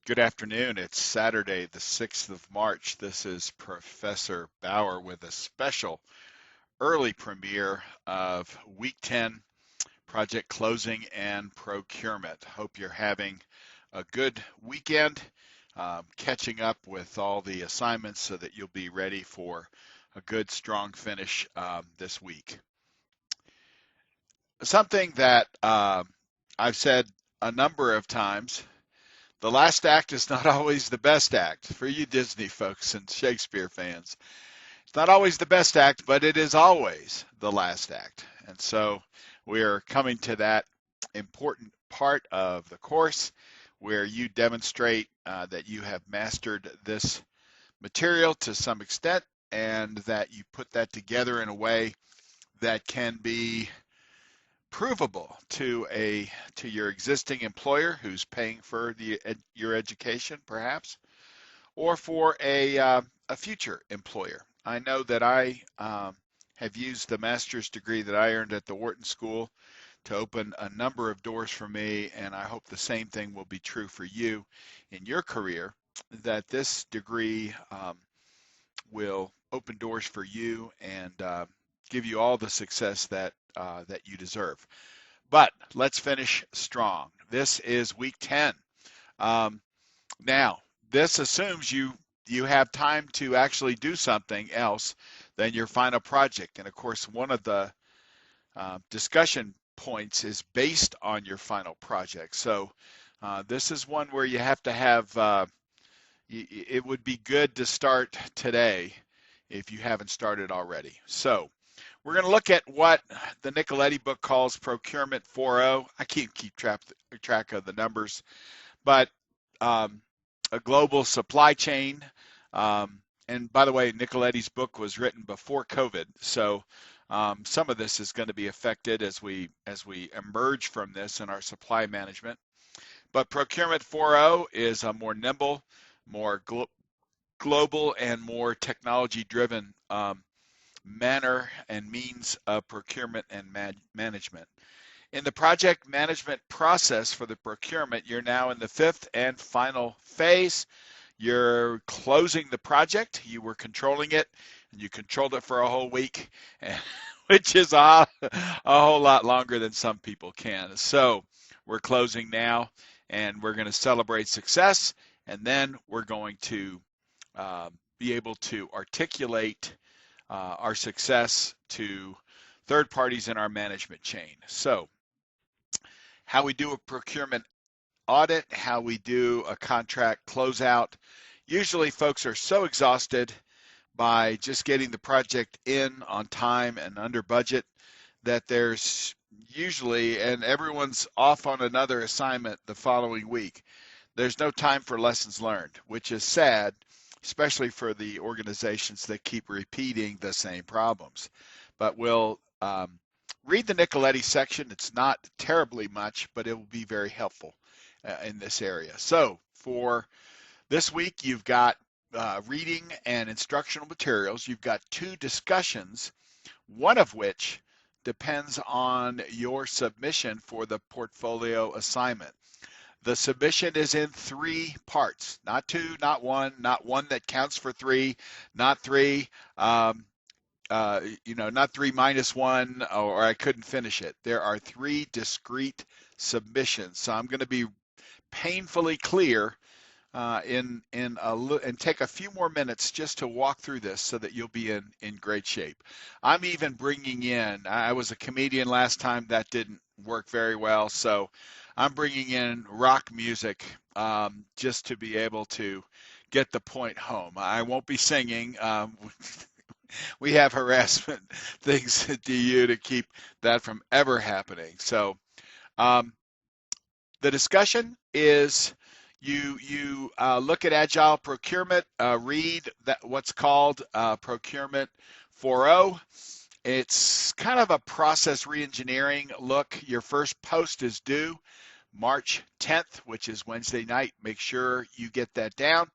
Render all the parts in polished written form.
Good afternoon. It's Saturday, the 6th of March. This is Professor Bauer with a special early premiere of Week 10 Project Closing and Procurement. Hope you're having a good weekend, catching up with all the assignments so that you'll be ready for a good, strong finish this week. Something that I've said a number of times. The last act is not always the best act for you Disney folks and Shakespeare fans. It's not always the best act, but it is always the last act. And so we're coming to that important part of the course where you demonstrate that you have mastered this material to some extent and that you put that together in a way that can be provable to your existing employer who's paying for your education, perhaps, or for a future employer. I know that I have used the master's degree that I earned at the Wharton School to open a number of doors for me, and I hope the same thing will be true for you in your career, that this degree will open doors for you and give you all the success that you deserve. But let's finish strong. This is week 10. Now, this assumes you have time to actually do something else than your final project. And of course, one of the discussion points is based on your final project. So this is one where you have to have, it would be good to start today if you haven't started already. So we're going to look at what the Nicoletti book calls Procurement 4.0. I can't keep track of the numbers, but a global supply chain. And by the way, Nicoletti's book was written before COVID, so some of this is going to be affected as we emerge from this in our supply management. But Procurement 4.0 is a more nimble, more global, and more technology-driven manner and means of procurement and management. In the project management process for the procurement, you're now in the fifth and final phase. You're closing the project. You were controlling it, and you controlled it for a whole week, which is a whole lot longer than some people can. So we're closing now, and we're going to celebrate success, and then we're going to be able to articulate our success to third parties in our management chain. So how we do a procurement audit, how we do a contract closeout. Usually folks are so exhausted by just getting the project in on time and under budget that there's usually, and everyone's off on another assignment the following week, there's no time for lessons learned, which is sad, especially for the organizations that keep repeating the same problems. But we'll read the Nicoletti section. It's not terribly much, but it will be very helpful in this area. So for this week, you've got reading and instructional materials. You've got two discussions, one of which depends on your submission for the portfolio assignment. The submission is in three parts, not two, not one that counts for three, not three, not 3 minus 1, or I couldn't finish it. There are three discrete submissions. So I'm going to be painfully clear and take a few more minutes just to walk through this so that you'll be in great shape. I'm even bringing in, I was a comedian last time, that didn't work very well, so I'm bringing in rock music just to be able to get the point home. I won't be singing. We have harassment things at DU to keep that from ever happening. So the discussion is you look at Agile Procurement, read what's called Procurement 4.0. It's kind of a process reengineering look. Your first post is due March 10th, which is Wednesday night. Make sure you get that down.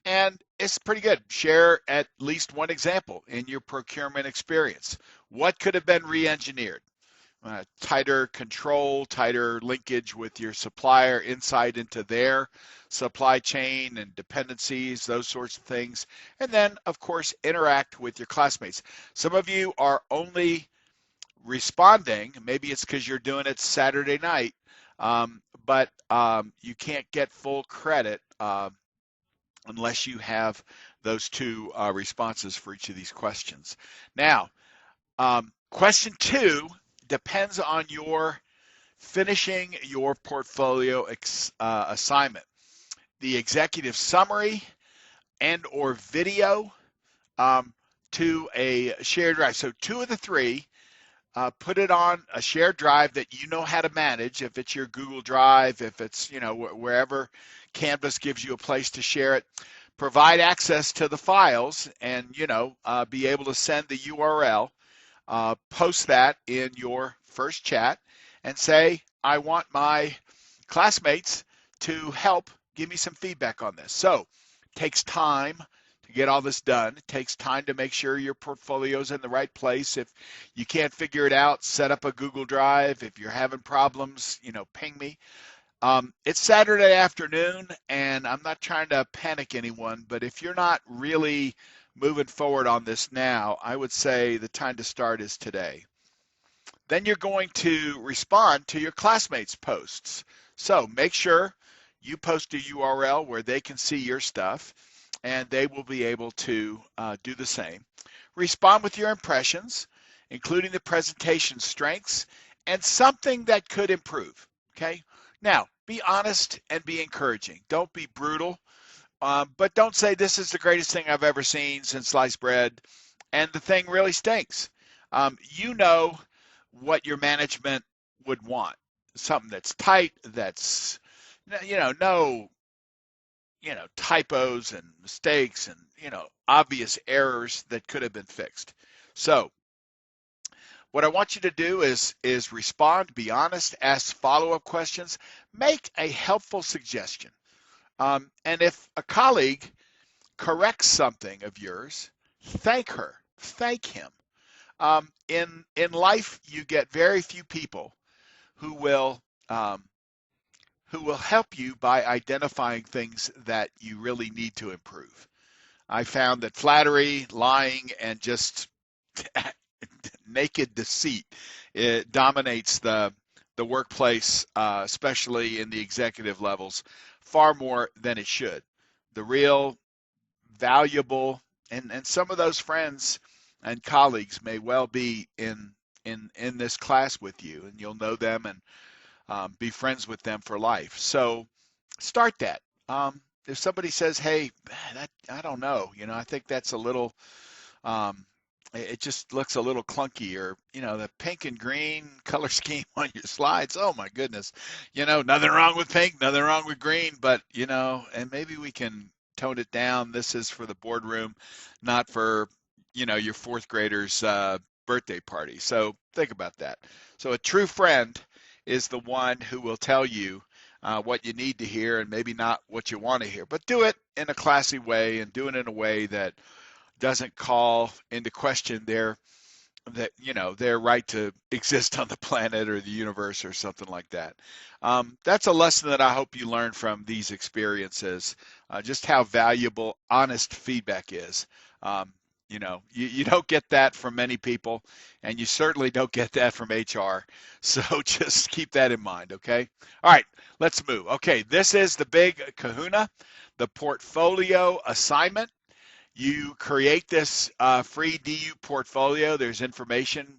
And it's pretty good. Share at least one example in your procurement experience. What could have been re-engineered? tighter control, tighter linkage with your supplier, insight into their supply chain and dependencies, those sorts of things. And then, of course, interact with your classmates. Some of you are only responding, maybe it's because you're doing it Saturday night, but you can't get full credit unless you have those two responses for each of these questions. Now, question 2 depends on your finishing your portfolio assignment. The executive summary and or video to a shared drive. So 2 of the 3, put it on a shared drive that you know how to manage. If it's your Google Drive, if it's, wherever Canvas gives you a place to share it, provide access to the files and, be able to send the URL, post that in your first chat and say, I want my classmates to help give me some feedback on this. So it takes time to get all this done. It takes time to make sure your portfolio is in the right place. If you can't figure it out, set up a Google Drive. If you're having problems, ping me. It's Saturday afternoon, and I'm not trying to panic anyone, but if you're not really moving forward on this now, I would say the time to start is today. Then you're going to respond to your classmates' posts. So make sure you post a URL where they can see your stuff, and they will be able to do the same. Respond with your impressions, including the presentation strengths and something that could improve, okay? Now, be honest and be encouraging. Don't be brutal, but don't say this is the greatest thing I've ever seen since sliced bread, and the thing really stinks. You know what your management would want. Something that's tight, that's, no, typos and mistakes and, obvious errors that could have been fixed. So what I want you to do is respond, be honest, ask follow-up questions, make a helpful suggestion. And if a colleague corrects something of yours, thank her, thank him. In life, you get very few people who will help you by identifying things that you really need to improve. I found that flattery, lying, and just naked deceit, it dominates the workplace, especially in the executive levels, far more than it should. The real valuable, and some of those friends and colleagues may well be in this class with you, and you'll know them and be friends with them for life. So start that. If somebody says, hey, I don't know, I think that's a little, it just looks a little clunky, or, the pink and green color scheme on your slides. Oh my goodness. Nothing wrong with pink, nothing wrong with green, but, and maybe we can tone it down. This is for the boardroom, not for, your fourth grader's birthday party. So think about that. So a true friend is the one who will tell you what you need to hear and maybe not what you want to hear, but do it in a classy way and do it in a way that doesn't call into question their right to exist on the planet or the universe or something like that. That's a lesson that I hope you learn from these experiences, just how valuable honest feedback is. You don't get that from many people, and you certainly don't get that from HR. So just keep that in mind, okay? All right, let's move. Okay, this is the big kahuna, the portfolio assignment. You create this free DU portfolio. There's information.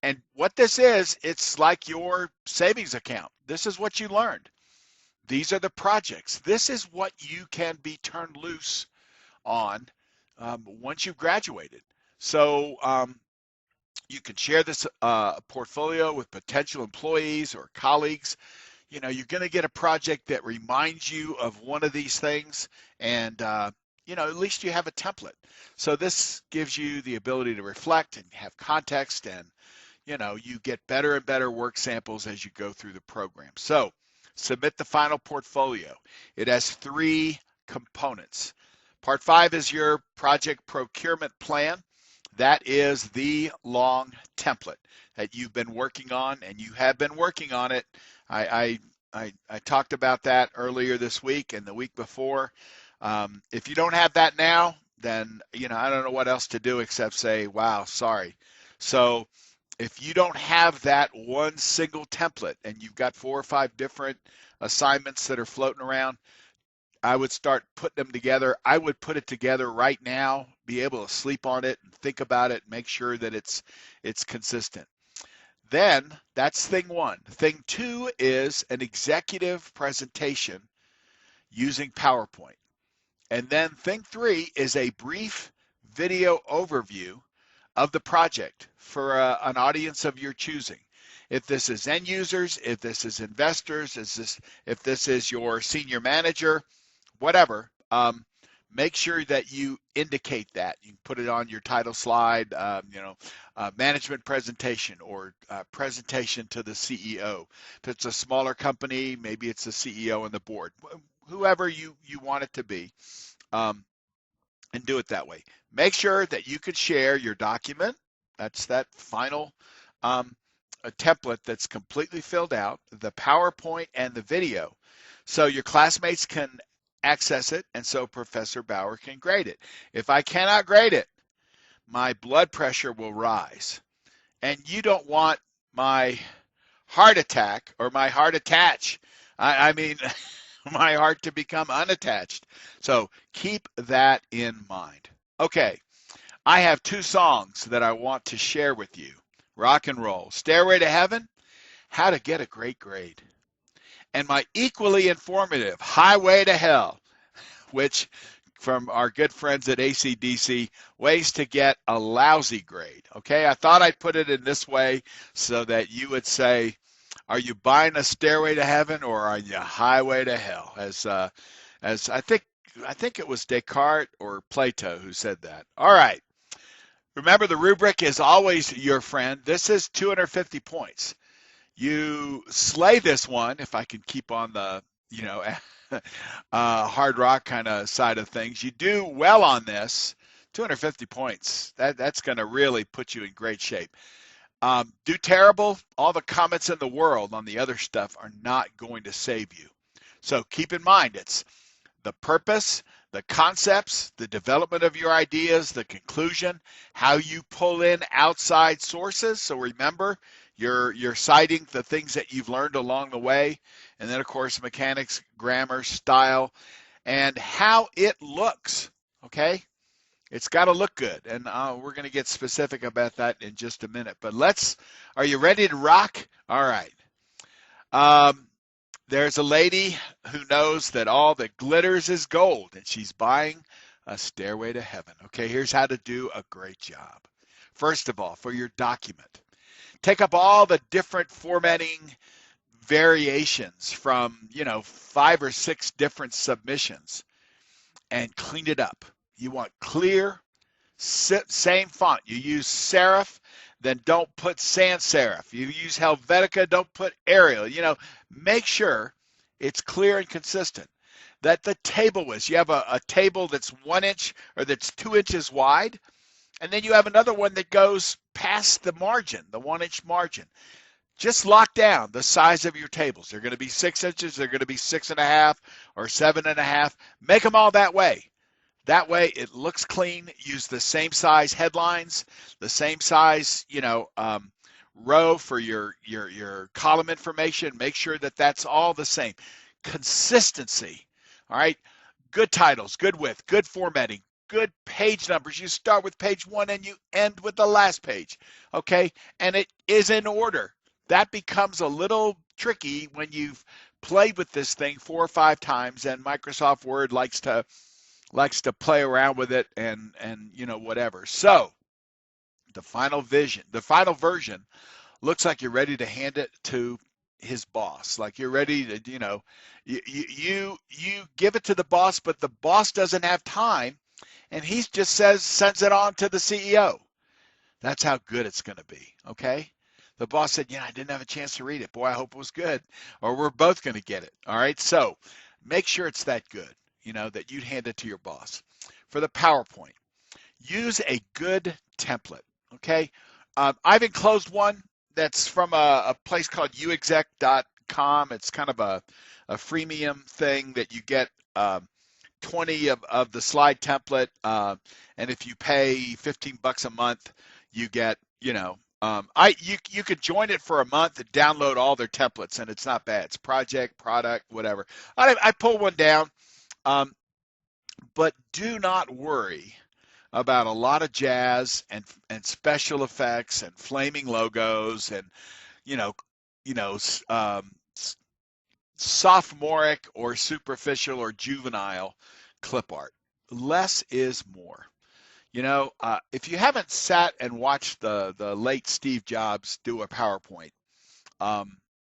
And what this is, it's like your savings account. This is what you learned. These are the projects. This is what you can be turned loose on once you've graduated. So you can share this portfolio with potential employees or colleagues. You're going to get a project that reminds you of one of these things, and at least you have a template. So this gives you the ability to reflect and have context, and you get better and better work samples as you go through the program. So submit the final portfolio. It has 3 components. Part 5 is your project procurement plan. that is the long template that you've been working on, and you have been working on it. I talked about that earlier this week and the week before. If you don't have that now, then I don't know what else to do except say, wow, sorry. So if you don't have that one single template and you've got 4 or 5 different assignments that are floating around, I would start putting them together. I would put it together right now, be able to sleep on it and think about it, make sure that it's consistent. Then that's thing one. Thing two is an executive presentation using PowerPoint. And then thing three is a brief video overview of the project for an audience of your choosing. If this is end users, if this is investors, if this is your senior manager, whatever, make sure that you indicate that. You can put it on your title slide, management presentation or presentation to the CEO. If it's a smaller company, maybe it's the CEO and the board, whoever you want it to be, and do it that way. Make sure that you can share your document. That's that final a template that's completely filled out, the PowerPoint and the video, so your classmates can access it, and so Professor Bauer can grade it. If I cannot grade it, my blood pressure will rise. And you don't want my heart attack or my heart attach. I mean, my heart to become unattached. So keep that in mind. Okay, I have 2 songs that I want to share with you. Rock and roll, Stairway to Heaven, How to Get a Great Grade. And my equally informative Highway to Hell, which from our good friends at ACDC, Ways to Get a Lousy Grade. Okay, I thought I'd put it in this way so that you would say, are you buying a Stairway to Heaven or are you Highway to Hell? As I think it was Descartes or Plato who said that. All right. Remember, the rubric is always your friend. This is 250 points. You slay this one, if I can keep on the, hard rock kind of side of things. You do well on this, 250 points. That's going to really put you in great shape. Do terrible, all the comments in the world on the other stuff are not going to save you. So keep in mind, it's the purpose, the concepts, the development of your ideas, the conclusion, how you pull in outside sources. So remember, you're citing the things that you've learned along the way. And then, of course, mechanics, grammar, style, and how it looks, okay? It's got to look good. And we're going to get specific about that in just a minute. But are you ready to rock? All right. There's a lady who knows that all that glitters is gold, and she's buying a Stairway to Heaven. Okay, here's how to do a great job. First of all, for your document, take up all the different formatting variations from, 5 or 6 different submissions and clean it up. You want clear, same font. You use serif, then don't put sans serif. You use Helvetica, don't put Arial. Make sure it's clear and consistent. That the table width, you have a table that's 1 inch or that's 2 inches wide, and then you have another one that goes past the margin, the 1 inch margin. Just lock down the size of your tables. They're going to be 6 inches, they're going to be 6.5 or 7.5. Make them all that way. That way it looks clean. Use the same size headlines, the same size, row for your column information. Make sure that that's all the same. Consistency. All right. Good titles, good width, good formatting, good page numbers. You start with page 1 and you end with the last page. Okay. And it is in order. That becomes a little tricky when you've played with this thing 4 or 5 times, and Microsoft Word likes to play around with it and whatever. So the final version looks like you're ready to hand it to his boss. Like you're ready to, you give it to the boss, but the boss doesn't have time, and he just sends it on to the CEO. That's how good it's going to be. Okay. The boss said, I didn't have a chance to read it. Boy, I hope it was good. Or we're both going to get it. All right. So make sure it's that good, that you'd hand it to your boss. For the PowerPoint, use a good template. Okay, I've enclosed one that's from a place called uexec.com. It's kind of a freemium thing that you get 20 of the slide template, and if you pay $15 a month, you get, you could join it for a month and download all their templates, and it's not bad. It's project, product, whatever. I pull one down, but do not worry about a lot of jazz and special effects and flaming logos and you know you know sophomoric or superficial or juvenile clip art. Less is more. If you haven't sat and watched the late Steve Jobs do a PowerPoint,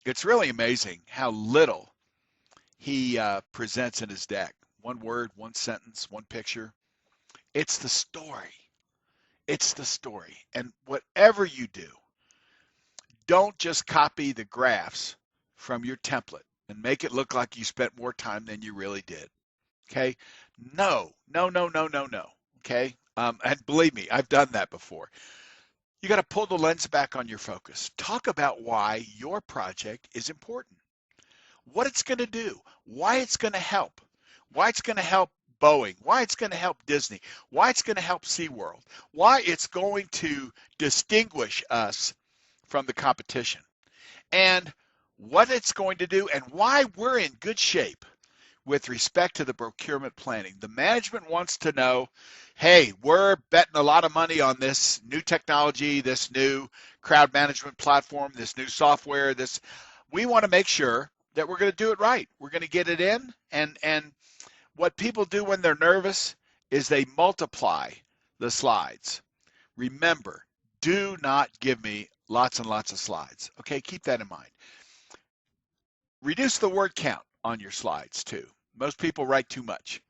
it's really amazing how little he presents in his deck. One word, one sentence, one picture. It's the story. It's the story. And whatever you do, don't just copy the graphs from your template and make it look like you spent more time than you really did. Okay? No. Okay? And believe me, I've done that before. You got to pull the lens back on your focus. Talk about why your project is important, what it's going to do, why it's going to help, why it's going to help Boeing, why it's going to help Disney, why it's going to help SeaWorld, why it's going to distinguish us from the competition, and what it's going to do and why we're in good shape with respect to the procurement planning. The management wants to know, hey, we're betting a lot of money on this new technology, this new crowd management platform, this new software, we want to make sure that we're going to do it right. We're going to get it in, and what people do when they're nervous is they multiply the slides. Remember, do not give me lots and lots of slides. Okay, keep that in mind. Reduce the word count on your slides too. Most people write too much.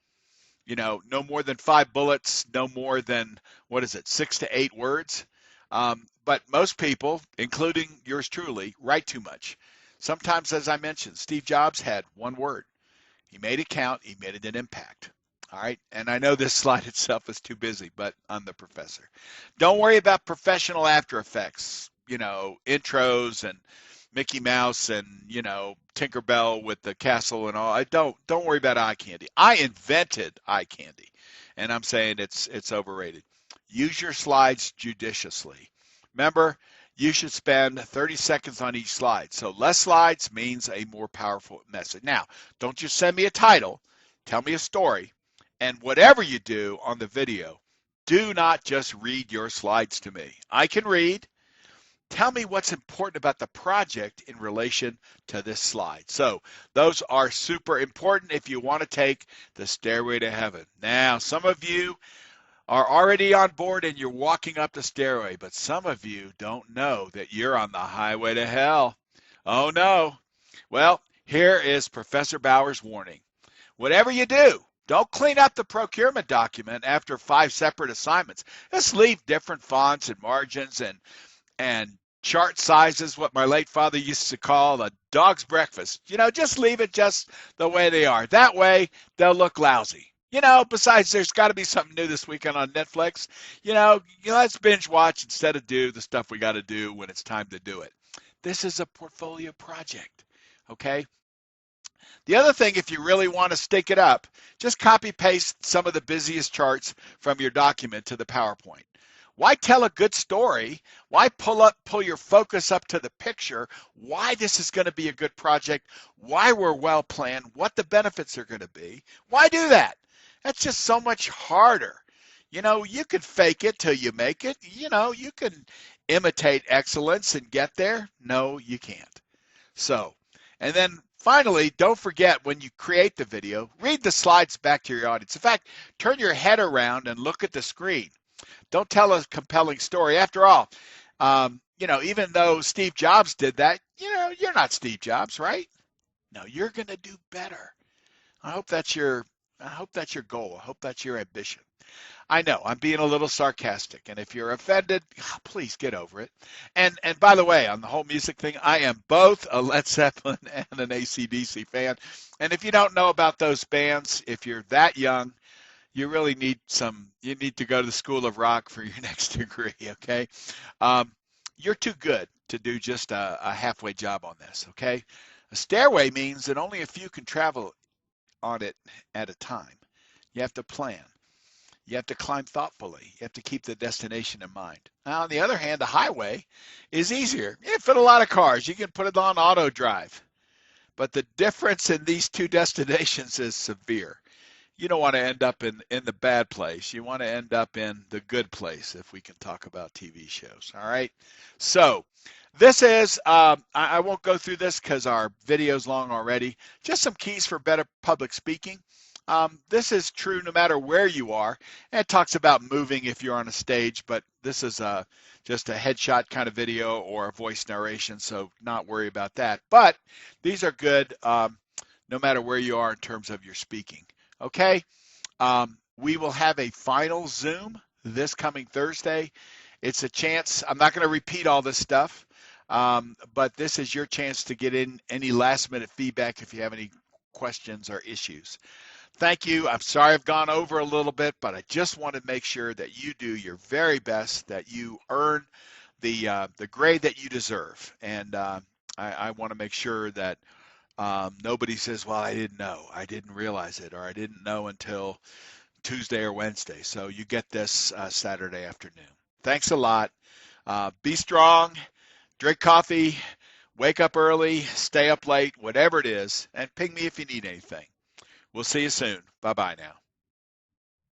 No more than 5 bullets, no more than, 6 to 8 words. But most people, including yours truly, write too much. Sometimes, as I mentioned, Steve Jobs had one word. He made it count. He made it an impact. All right. And I know this slide itself is too busy, but I'm the professor. Don't worry about professional After Effects, intros and Mickey Mouse and, Tinkerbell with the castle and all. Don't worry about eye candy. I invented eye candy, and I'm saying it's overrated. Use your slides judiciously. Remember, you should spend 30 seconds on each slide. So less slides means a more powerful message. Now, don't just send me a title. Tell me a story. And whatever you do on the video, do not just read your slides to me. I can read. Tell me what's important about the project in relation to this slide. So those are super important if you want to take the stairway to heaven. Now, some of you are already on board and you're walking up the stairway, but some of you don't know that you're on the highway to hell. Oh no. Well, here is Professor Bauer's warning. Whatever you do, don't clean up the procurement document after 5 separate assignments. Just leave different fonts and margins and chart sizes, what my late father used to call a dog's breakfast. Just leave it just the way they are. That way, they'll look lousy. Besides, there's got to be something new this weekend on Netflix. Let's binge watch instead of do the stuff we got to do when it's time to do it. This is a portfolio project, okay? The other thing, if you really want to stake it up, just copy paste some of the busiest charts from your document to the PowerPoint. Why tell a good story? Why pull your focus up to the picture? Why this is going to be a good project? Why we're well planned? What the benefits are going to be? Why do that? That's just so much harder. You can fake it till you make it. You can imitate excellence and get there. No, you can't. So, and then finally, don't forget when you create the video, read the slides back to your audience. In fact, turn your head around and look at the screen. Don't tell a compelling story. After all, even though Steve Jobs did that, you're not Steve Jobs, right? No, you're going to do better. I hope that's your goal. I hope that's your ambition. I know I'm being a little sarcastic, and if you're offended, please get over it. And by the way, on the whole music thing, I am both a Led Zeppelin and an AC/DC fan. And if you don't know about those bands, if you're that young, you really need you need to go to the School of Rock for your next degree, okay? Um, you're too good to do just a halfway job on this, okay? A stairway means that only a few can travel on it at a time. You have to plan. You have to climb thoughtfully. You have to keep the destination in mind. Now, on the other hand, the highway is easier. You fit a lot of cars. You can put it on auto drive. But the difference in these two destinations is severe. You don't want to end up in the bad place. You want to end up in the good place, if we can talk about TV shows. All right. So this is, I won't go through this because our video's long already. Just some keys for better public speaking. This is true no matter where you are. And it talks about moving if you're on a stage, but this is just a headshot kind of video or a voice narration, so not worry about that. But these are good no matter where you are in terms of your speaking. Okay, we will have a final Zoom this coming Thursday. It's a chance. I'm not going to repeat all this stuff, but this is your chance to get in any last minute feedback if you have any questions or issues. Thank you. I'm sorry I've gone over a little bit, but I just want to make sure that you do your very best, that you earn the grade that you deserve. And I want to make sure that nobody says, well, I didn't know, I didn't realize it, or I didn't know until Tuesday or Wednesday. So you get this Saturday afternoon. Thanks a lot. Be strong, drink coffee, wake up early, stay up late, whatever it is, and ping me if you need anything. We'll see you soon. Bye-bye now.